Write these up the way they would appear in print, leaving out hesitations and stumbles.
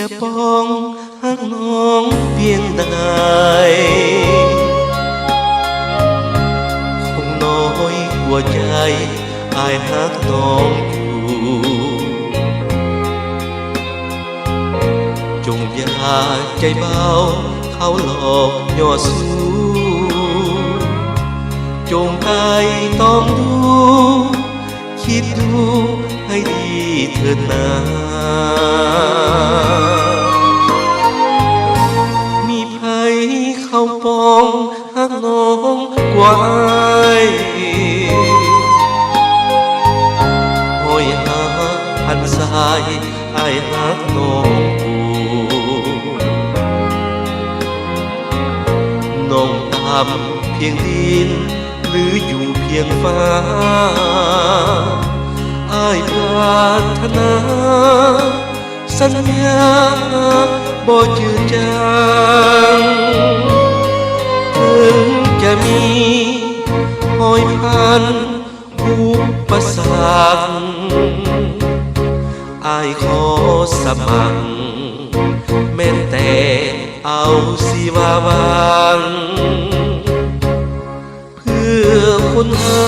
จะป้องหักน้องเพียงใดคงน้อยกว่าใจอายหักน้องอยู่จงอย่าใจเบาเขาหลอกย่อสู้จงใจต้องดูคิดดูให้ดีเถิดนามีไผเข้าปองหักน้องกว่าอายโอยหาพันสายอายหักน้องน้องตามเพียงดินหรืออยู่เพียงฟ้าอายปรารถนาสัญญาบ่จืดจางถึงจะมีหอยพันอุปสรรคอายขอสมัครแม้แต่เอาสิว่าบางเพื่อคนหา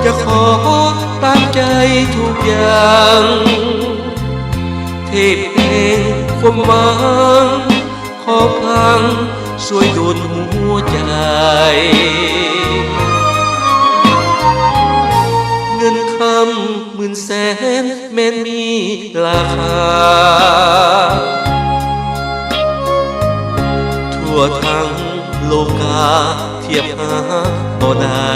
จะขอตามใจทุกอย่างเทพเองความหวังขอพังช่วยดลหัวใจเงินคำหมื่นแสนแม้นมีราคาทั่วทั้งโลกาเทียบหาบ่ได้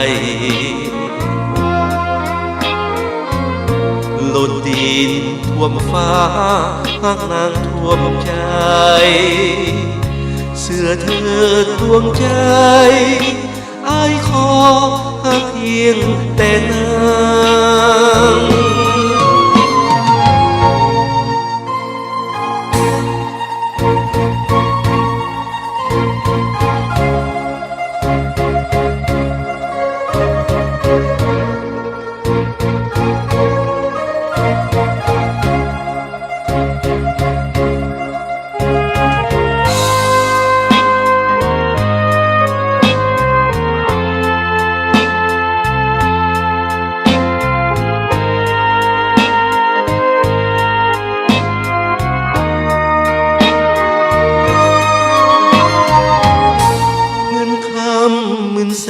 โลดดินท่วมฟ้าหักนางท่วมใจเสื้อเธอดวงใจอายขอหักเพียงแต่นางหมื่นแส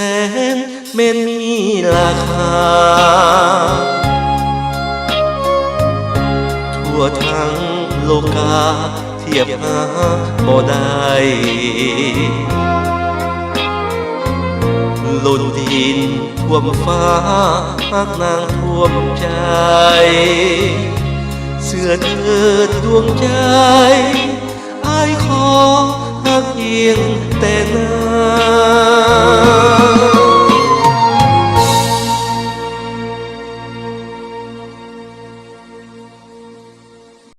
นแม้นมีราคาทั่วทั้งโลกาเทียบหาบ่ได้โลดดินท่วมฟ้าหักนางท่วมใจเสื้อเธอดวงใจอายขอหักเพียงแต่นาง